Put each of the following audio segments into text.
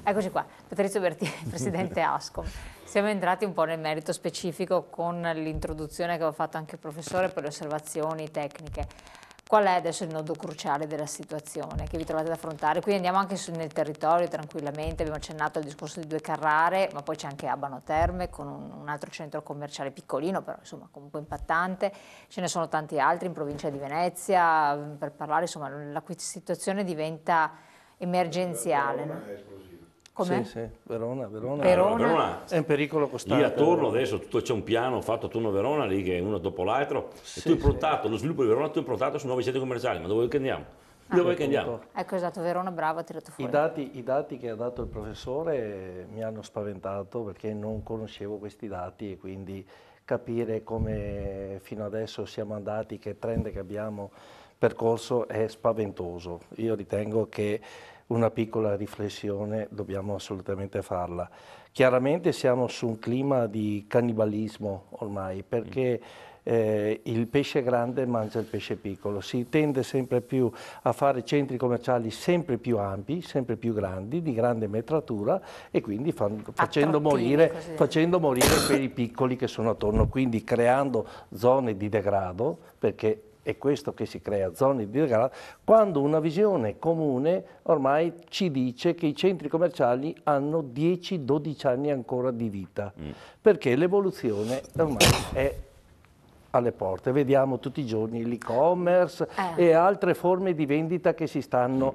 Eccoci qua, Patrizio Bertini, Presidente Ascom. Siamo entrati un po' nel merito specifico con l'introduzione che aveva fatto anche il professore per le osservazioni tecniche. Qual è adesso il nodo cruciale della situazione che vi trovate ad affrontare? Quindi andiamo anche nel territorio tranquillamente, abbiamo accennato al discorso di Due Carrare, ma poi c'è anche Abano Terme con un altro centro commerciale piccolino, però insomma comunque impattante, ce ne sono tanti altri in provincia di Venezia, per parlare, insomma la situazione diventa emergenziale. Verona è esplosiva. Come? Sì, Verona Verona è in pericolo costante. Lì attorno adesso c'è un piano fatto attorno a Verona, lì che è uno dopo l'altro, e tu hai improntato, lo sviluppo di Verona tu hai improntato su nuovi centri commerciali, ma dove vuoi che andiamo? Dove vuoi che andiamo? Ecco, esatto, Verona bravo, ha tirato fuori. I dati che ha dato il professore mi hanno spaventato perché non conoscevo questi dati e quindi capire come fino adesso siamo andati, che trend che abbiamo percorso è spaventoso. Io ritengo che una piccola riflessione dobbiamo assolutamente farla. Chiaramente siamo su un clima di cannibalismo ormai, perché il pesce grande mangia il pesce piccolo. Si tende sempre più a fare centri commerciali sempre più ampi, sempre più grandi, di grande metratura e quindi facendo morire quelli piccoli che sono attorno, quindi creando zone di degrado, perché è questo che si crea, zone di degrado, quando una visione comune ormai ci dice che i centri commerciali hanno 10-12 anni ancora di vita, perché l'evoluzione ormai è alle porte. Vediamo tutti i giorni l'e-commerce e altre forme di vendita che si stanno,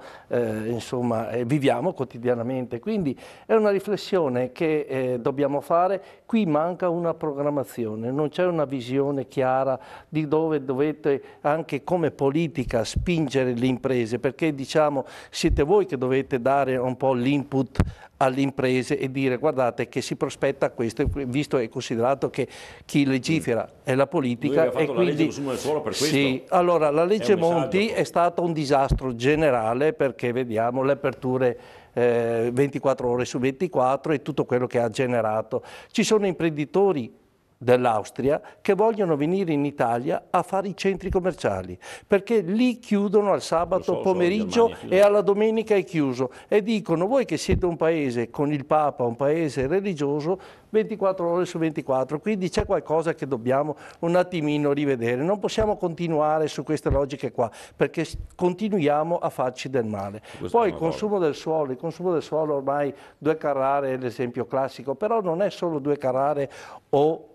viviamo quotidianamente. Quindi è una riflessione che dobbiamo fare. Qui manca una programmazione, non c'è una visione chiara di dove dovete anche come politica spingere le imprese, perché diciamo siete voi che dovete dare un po' l'input alle imprese e dire guardate che si prospetta questo, visto e considerato che chi legifera è la politica. Lui aveva fatto la legge sul consumo del suolo per questo. Sì, allora la legge Monti è stato un disastro generale perché vediamo le aperture 24 ore su 24 e tutto quello che ha generato. Ci sono imprenditori dell'Austria che vogliono venire in Italia a fare i centri commerciali perché lì chiudono al sabato pomeriggio e alla domenica è chiuso e dicono voi che siete un paese con il Papa, un paese religioso, 24 ore su 24, quindi c'è qualcosa che dobbiamo un attimino rivedere, non possiamo continuare su queste logiche qua perché continuiamo a farci del male. Poi il consumo del suolo ormai Due Carrare è l'esempio classico, però non è solo Due Carrare o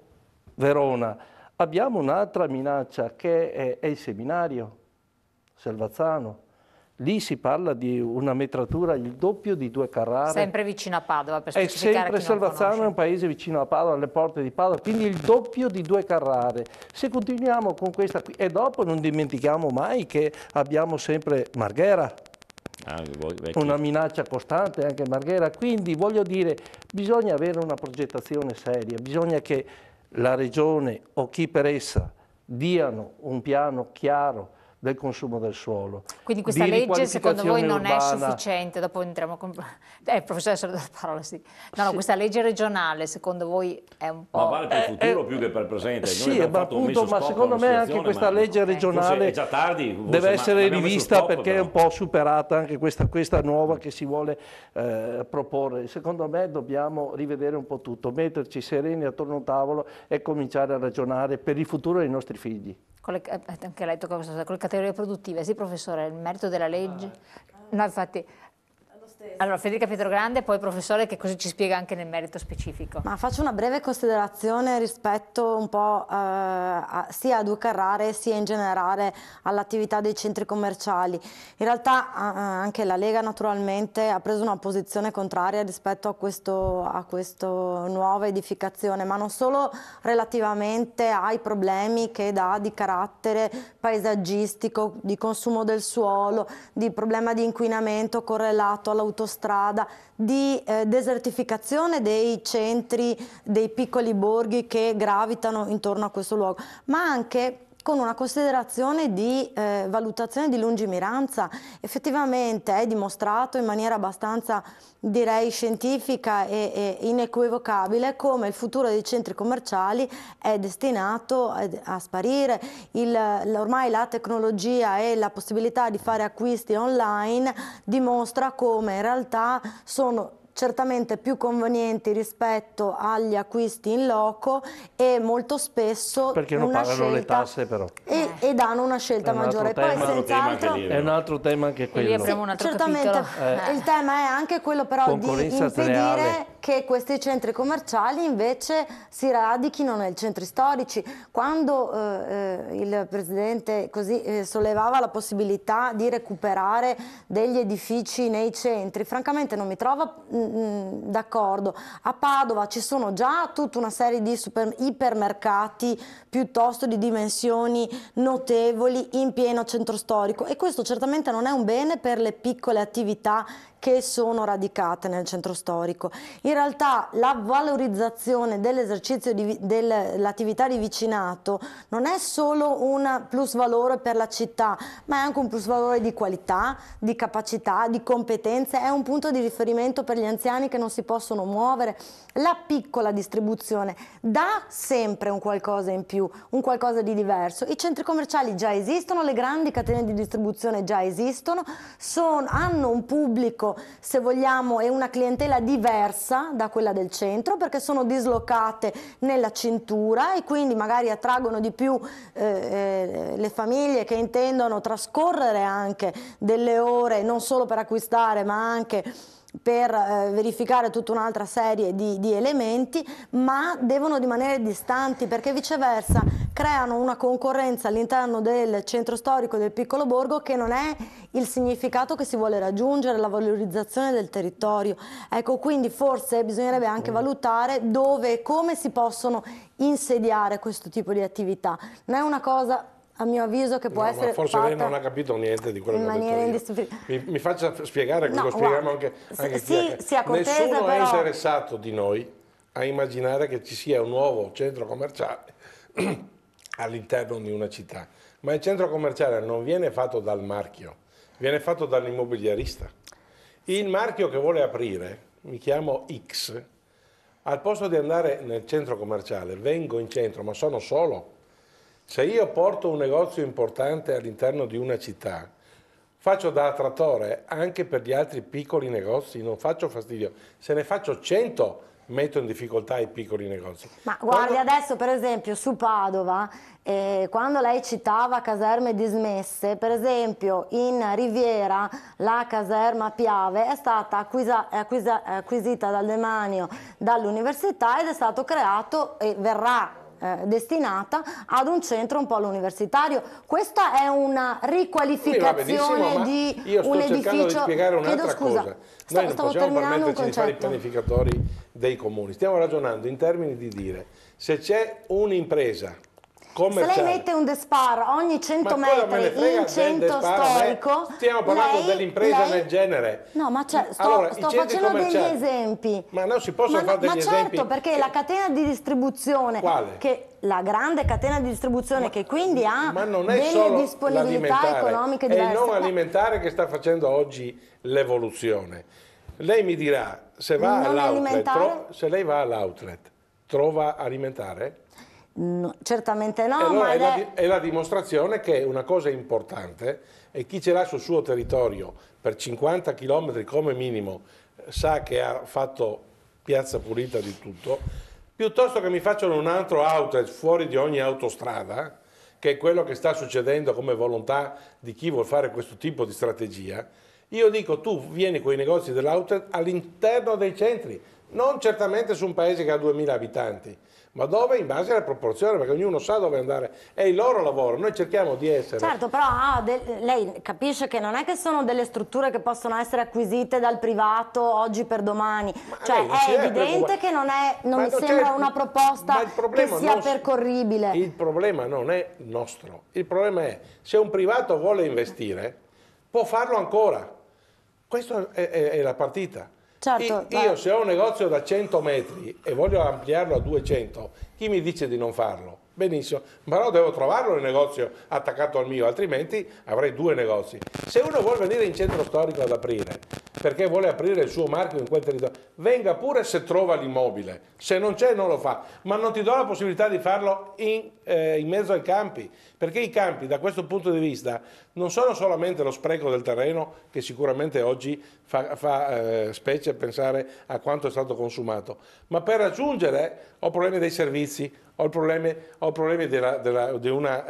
Verona, abbiamo un'altra minaccia che è il seminario Selvazzano. Lì si parla di una metratura il doppio di Due Carrare. Sempre vicino a Padova, per specificare. È sempre Selvazzano, è un paese vicino a Padova, alle porte di Padova, quindi il doppio di Due Carrare. Se continuiamo con questa qui, e dopo non dimentichiamo mai che abbiamo sempre Marghera. Una minaccia costante anche Marghera, quindi voglio dire, bisogna avere una progettazione seria, bisogna che la Regione o chi per essa diano un piano chiaro del consumo del suolo. Quindi questa legge secondo voi non è sufficiente? Dopo entriamo con... professore, la parola sì. No, questa legge regionale secondo voi è un po'... Ma vale per il futuro più che per il presente? Sì, appunto, ma secondo me anche questa legge regionale già tardi, deve essere rivista perché è un po' superata anche questa nuova che si vuole proporre. Secondo me dobbiamo rivedere un po' tutto, metterci sereni attorno a un tavolo e cominciare a ragionare per il futuro dei nostri figli. Anche lei tocca questa cosa, con le categorie produttive, sì professore, il merito della legge? No, infatti. Allora, Federica Pietrogrande, poi professore, che così ci spiega anche nel merito specifico. Ma faccio una breve considerazione rispetto un po' sia a Due Carrare sia in generale all'attività dei centri commerciali. In realtà anche la Lega naturalmente ha preso una posizione contraria rispetto a questa nuova edificazione, ma non solo relativamente ai problemi che dà di carattere paesaggistico, di consumo del suolo, di problema di inquinamento correlato all'autostrada, di desertificazione dei centri, dei piccoli borghi che gravitano intorno a questo luogo, ma anche con una considerazione di valutazione di lungimiranza. Effettivamente è dimostrato in maniera abbastanza, direi, scientifica e inequivocabile come il futuro dei centri commerciali è destinato a sparire. Ormai la tecnologia e la possibilità di fare acquisti online dimostra come in realtà sono certamente più convenienti rispetto agli acquisti in loco e molto spesso perché non pagano le tasse però. E danno una scelta maggiore. Poi senz'altro è un altro tema anche quello. E lì apriamo un altro certamente il tema è anche quello però di impedire che questi centri commerciali invece si radichino nei centri storici. Quando il Presidente così sollevava la possibilità di recuperare degli edifici nei centri, francamente non mi trovo d'accordo. A Padova ci sono già tutta una serie di ipermercati piuttosto di dimensioni notevoli in pieno centro storico e questo certamente non è un bene per le piccole attività che sono radicate nel centro storico. In realtà la valorizzazione dell'esercizio dell'attività di vicinato non è solo un plus valore per la città, ma è anche un plus valore di qualità, di capacità, di competenze, è un punto di riferimento per gli anziani che non si possono muovere. La piccola distribuzione dà sempre un qualcosa in più, un qualcosa di diverso. I centri commerciali già esistono, le grandi catene di distribuzione già esistono, hanno un pubblico, se vogliamo, e una clientela diversa da quella del centro perché sono dislocate nella cintura e quindi magari attraggono di più le famiglie che intendono trascorrere anche delle ore non solo per acquistare ma anche per verificare tutta un'altra serie di elementi, ma devono rimanere distanti perché viceversa creano una concorrenza all'interno del centro storico del piccolo borgo che non è il significato che si vuole raggiungere, la valorizzazione del territorio. Ecco, quindi forse bisognerebbe anche valutare dove e come si possono insediare questo tipo di attività. Non è una cosa, a mio avviso, che può essere forse fatta lei non ha capito niente di quello che ho detto io. Mi faccia spiegare, lo spieghiamo anche sia cortese, nessuno però è interessato di noi a immaginare che ci sia un nuovo centro commerciale all'interno di una città, ma il centro commerciale non viene fatto dal marchio, viene fatto dall'immobiliarista. Il marchio che vuole aprire, mi chiamo X, al posto di andare nel centro commerciale vengo in centro, ma sono solo. Se io porto un negozio importante all'interno di una città, faccio da attrattore anche per gli altri piccoli negozi, non faccio fastidio. Se ne faccio 100, metto in difficoltà i piccoli negozi. Ma guardi, adesso per esempio su Padova, quando lei citava caserme dismesse, per esempio in Riviera la caserma Piave è stata acquisita dal demanio dall'università ed è stato creato e verrà destinata ad un centro un polo universitario. Questa è una riqualificazione di un edificio. Io sto cercando di spiegare un'altra cosa. Noi non possiamo permetterci di fare i pianificatori dei comuni. Stiamo ragionando in termini di dire se c'è un'impresa commerciale. Se lei mette un Despar ogni 100 metri in centro storico, stiamo parlando dell'impresa nel genere. No, ma sto facendo degli esempi. Ma non si possono fare degli esempi. Ma certo, perché la catena di distribuzione, la grande catena di distribuzione che quindi ha delle disponibilità economiche diverse. È il non alimentare che sta facendo oggi l'evoluzione. Lei mi dirà, se lei va all'outlet, trova alimentare? No, certamente no, allora ma è la dimostrazione che una cosa importante e chi ce l'ha sul suo territorio per 50 km come minimo sa che ha fatto piazza pulita di tutto, piuttosto che mi facciano un altro outlet fuori di ogni autostrada, che è quello che sta succedendo come volontà di chi vuol fare questo tipo di strategia. Io dico, tu vieni con i negozi dell'outlet all'interno dei centri, non certamente su un paese che ha 2000 abitanti, ma dove in base alla proporzione, perché ognuno sa dove andare, è il loro lavoro, noi cerchiamo di essere... Certo, però lei capisce che non è che sono delle strutture che possono essere acquisite dal privato oggi per domani, cioè è evidente che non mi sembra una proposta che sia percorribile. Il problema non è nostro, il problema è se un privato vuole investire, può farlo ancora, questa è la partita. Certo, io se ho un negozio da 100 metri e voglio ampliarlo a 200, chi mi dice di non farlo? benissimo, però devo trovarlo il negozio attaccato al mio, altrimenti avrei 2 negozi. Se uno vuole venire in centro storico ad aprire, perché vuole aprire il suo marchio in quel territorio, venga pure se trova l'immobile, se non c'è non lo fa, ma non ti do la possibilità di farlo in mezzo ai campi, perché i campi da questo punto di vista non sono solamente lo spreco del terreno, che sicuramente oggi fa specie pensare a quanto è stato consumato, ma per raggiungere ho problemi dei servizi, ho problemi di una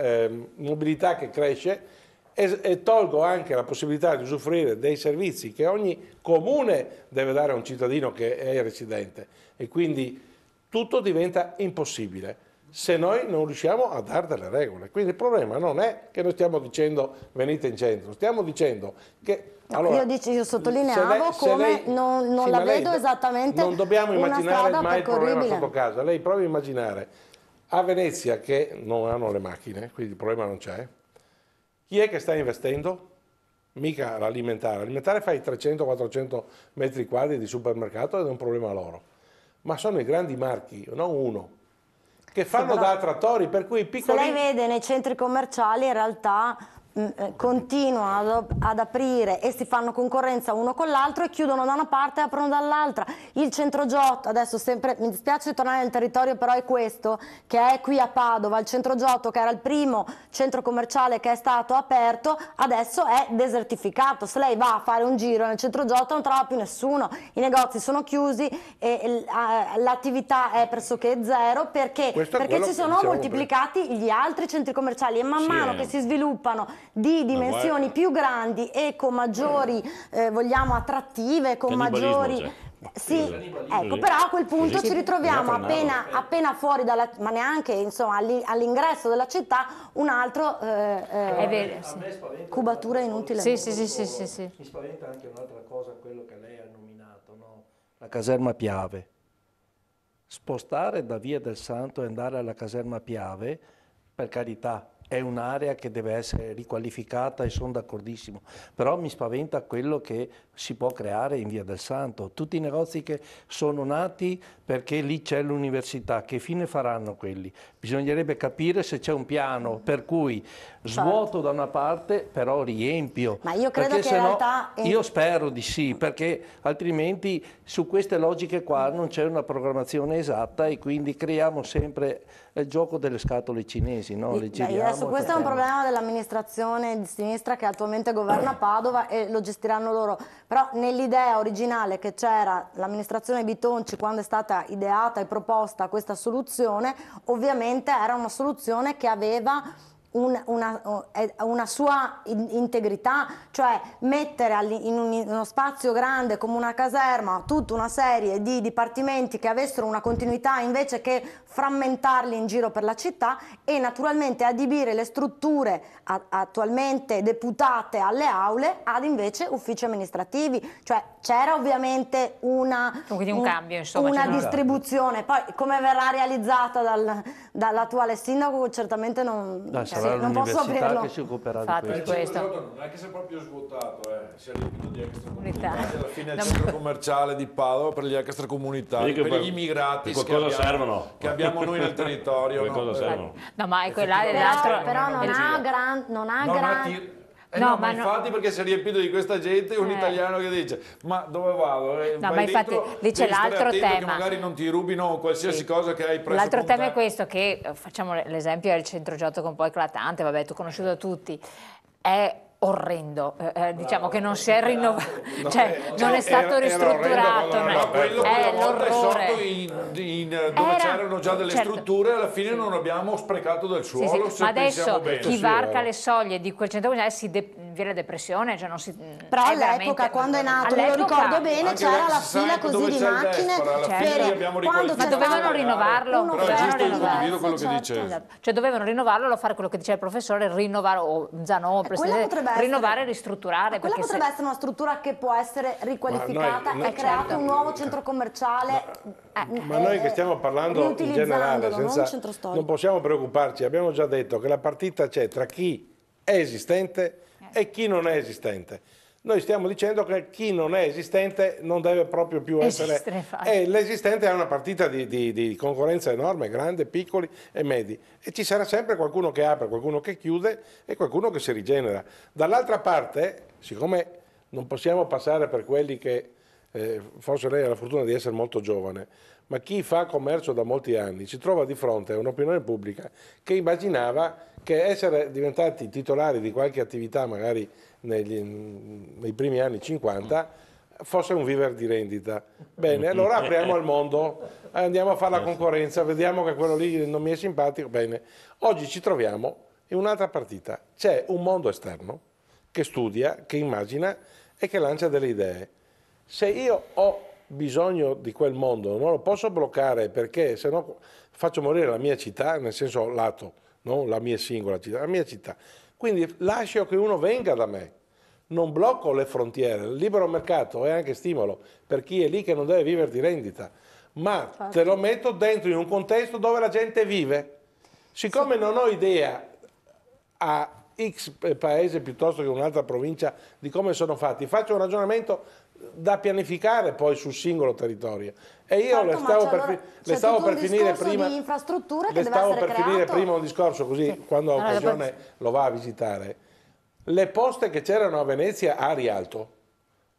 mobilità che cresce, e tolgo anche la possibilità di usufruire dei servizi che ogni comune deve dare a un cittadino che è residente, e quindi tutto diventa impossibile se noi non riusciamo a dare delle regole. Quindi il problema non è che noi stiamo dicendo venite in centro, stiamo dicendo che... Allora, io sottolineavo come non la vedo esattamente non dobbiamo immaginare mai il problema percorribile. sotto casa. Lei provi a immaginare a Venezia, che non hanno le macchine, quindi il problema non c'è. Chi è che sta investendo? Mica l'alimentare. L'alimentare fa i 300-400 metri quadri di supermercato ed è un problema loro. Ma sono i grandi marchi, non uno, che fanno da attrattori, per cui i piccoli... Se lei vede nei centri commerciali in realtà continuano ad aprire e si fanno concorrenza uno con l'altro e chiudono da una parte e aprono dall'altra. Il centro Giotto, adesso sempre, mi dispiace tornare nel territorio, però è questo, che è qui a Padova, il centro Giotto, che era il primo centro commerciale che è stato aperto, adesso è desertificato. Se lei va a fare un giro nel centro Giotto non trova più nessuno, i negozi sono chiusi e l'attività è pressoché zero, perché si sono moltiplicati gli altri centri commerciali, e man mano che si sviluppano di dimensioni più grandi e con maggiori, vogliamo, attrattive, con maggiori... Sì, ecco, però a quel punto ci ritroviamo appena fuori dalla, ma neanche insomma all'ingresso della città, un altro è vero, cubatura inutile. Sì. Mi spaventa anche un'altra cosa, quello che lei ha nominato, no? La caserma Piave. Spostare da Via del Santo e andare alla caserma Piave, per carità, è un'area che deve essere riqualificata e sono d'accordissimo, però mi spaventa quello che si può creare in Via del Santo. Tutti i negozi che sono nati perché lì c'è l'università, che fine faranno quelli? Bisognerebbe capire se c'è un piano per cui svuoto da una parte però riempio. Ma io credo che in realtà... Io spero di sì, perché altrimenti su queste logiche qua non c'è una programmazione esatta e quindi creiamo sempre il gioco delle scatole cinesi, no? Le giriamo. Adesso questo è un problema dell'amministrazione di sinistra che attualmente governa Padova e lo gestiranno loro, però nell'idea originale che c'era l'amministrazione Bitonci quando è stata ideata e proposta questa soluzione, ovviamente era una soluzione che aveva una sua integrità, cioè mettere in uno spazio grande come una caserma tutta una serie di dipartimenti che avessero una continuità invece che frammentarli in giro per la città, e naturalmente adibire le strutture attualmente deputate alle aule ad invece uffici amministrativi, cioè c'era ovviamente una cambio, insomma, una distribuzione, poi come verrà realizzata dall'attuale sindaco certamente non posso averlo. Che si occuperà di questo. Non è che si è proprio svuotato, si è riempito di extracomunitari, alla fine il centro commerciale di Padova per gli extracomunitari, per gli immigrati che abbiamo noi nel territorio. No, ma è quell'altro... Però non ha grandi... No, ma infatti perché si è riempito di questa gente, un italiano che dice ma dove vado? No, ma infatti lì c'è l'altro tema. Che magari non ti rubino qualsiasi cosa che hai preso. L'altro tema è questo, che facciamo l'esempio del centro Giotto, che è un po' eclatante, vabbè, tu conosciuto da tutti, è orrendo, diciamo che non si è rinnovato, non è stato ristrutturato, è l'orrore. Dove c'erano già delle strutture, alla fine non abbiamo sprecato del suolo. Ma adesso chi varca le soglie di quel centro commerciale viene depressione, cioè non si... Però all'epoca quando è nato, lo ricordo bene, c'era la fila così di macchine, ma dovevano rinnovarlo, cioè dovevano rinnovarlo, fare quello che diceva il professore, rinnovare, o Zanò, presidente, rinnovare e ristrutturare. Quella potrebbe essere una struttura che può essere riqualificata e creato un nuovo centro commerciale. Ma noi che stiamo parlando in generale, non possiamo preoccuparci, abbiamo già detto che la partita c'è tra chi è esistente e chi non è esistente. Noi stiamo dicendo che chi non è esistente non deve proprio più essere... l'esistente è una partita di concorrenza enorme, grande, piccoli e medi. E ci sarà sempre qualcuno che apre, qualcuno che chiude e qualcuno che si rigenera. Dall'altra parte, siccome non possiamo passare per quelli che... forse lei ha la fortuna di essere molto giovane, ma chi fa commercio da molti anni si trova di fronte a un'opinione pubblica che immaginava che essere diventati titolari di qualche attività magari nei primi anni 50 fosse un vivere di rendita. Bene, allora apriamo al mondo, andiamo a fare la concorrenza, vediamo che quello lì non mi è simpatico. Bene, oggi ci troviamo in un'altra partita. C'è un mondo esterno che studia, che immagina e che lancia delle idee. Se io ho bisogno di quel mondo non lo posso bloccare perché se no faccio morire la mia città, nel senso lato, non la mia singola città, la mia città. Quindi lascio che uno venga da me, non blocco le frontiere. Il libero mercato è anche stimolo per chi è lì che non deve vivere di rendita, ma te lo metto dentro in un contesto dove la gente vive. Siccome non ho idea a X paese piuttosto che un'altra provincia di come sono fatti, faccio un ragionamento da pianificare poi sul singolo territorio. E io le stavo per finire prima di infrastrutture che deve essere creato. Prima un discorso così quando ha occasione lo va a visitare. Le poste che c'erano a Venezia a Rialto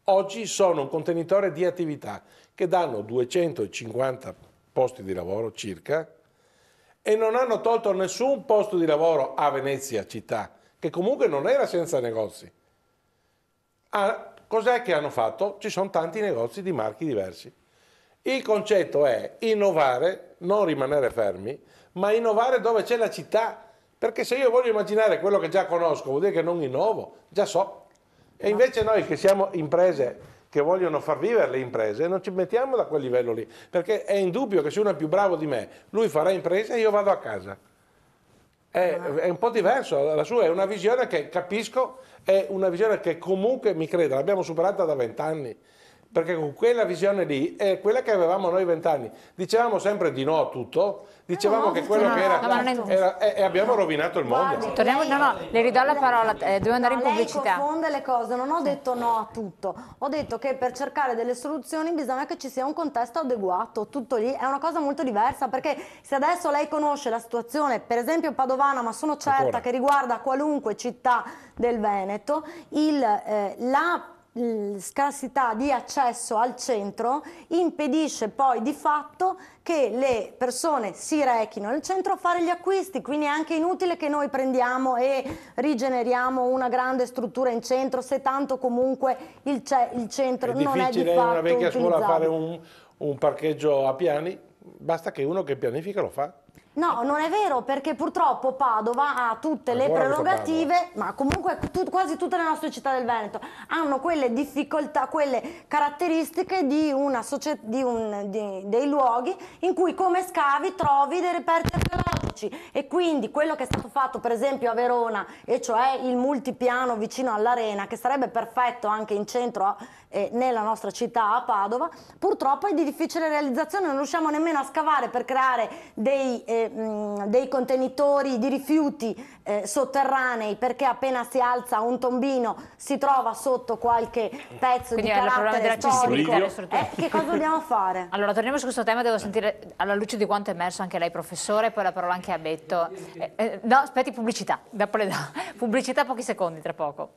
oggi sono un contenitore di attività che danno 250 posti di lavoro circa e non hanno tolto nessun posto di lavoro a Venezia città, che comunque non era senza negozi. Cos'è che hanno fatto? Ci sono tanti negozi di marchi diversi. Il concetto è innovare, non rimanere fermi, ma innovare dove c'è la città. Perché se io voglio immaginare quello che già conosco, vuol dire che non innovo, già so. E invece noi che siamo imprese che vogliono far vivere le imprese, non ci mettiamo da quel livello lì. Perché è indubbio che se uno è più bravo di me, lui farà impresa e io vado a casa. È un po' diverso, la sua è una visione che capisco, è una visione che comunque, mi creda, l'abbiamo superata da 20 anni, perché con quella visione lì è quella che avevamo noi 20 anni. Dicevamo sempre di no a tutto, dicevamo che quello che era e abbiamo rovinato il mondo. Le ridò la parola, devo andare in pubblicità. Lei confonde le cose, non ho detto no a tutto, ho detto che per cercare delle soluzioni bisogna che ci sia un contesto adeguato, tutto lì è una cosa molto diversa, perché se adesso lei conosce la situazione, per esempio padovana, ma sono certa che riguarda qualunque città del Veneto, la scarsità di accesso al centro impedisce poi di fatto che le persone si rechino nel centro a fare gli acquisti, quindi è anche inutile che noi prendiamo e rigeneriamo una grande struttura in centro se tanto comunque il centro non è di fatto difficile in una vecchia scuola fare un parcheggio a piani, basta che uno che pianifica lo fa. No, non è vero, perché purtroppo Padova ha tutte le prerogative, ma comunque quasi tutte le nostre città del Veneto hanno quelle difficoltà, quelle caratteristiche di dei luoghi in cui come scavi trovi dei reperti archeologici e quindi quello che è stato fatto per esempio a Verona, e cioè il multipiano vicino all'Arena, che sarebbe perfetto anche in centro nella nostra città a Padova, purtroppo è di difficile realizzazione, non riusciamo nemmeno a scavare per creare dei contenitori di rifiuti sotterranei, perché appena si alza un tombino si trova sotto qualche pezzo di carattere storico. Che cosa dobbiamo fare? Allora torniamo su questo tema, devo sentire alla luce di quanto è emerso anche lei professore, poi la parola anche a Betto. No, aspetti, pubblicità, dopo le do. Pubblicità, pochi secondi, tra poco.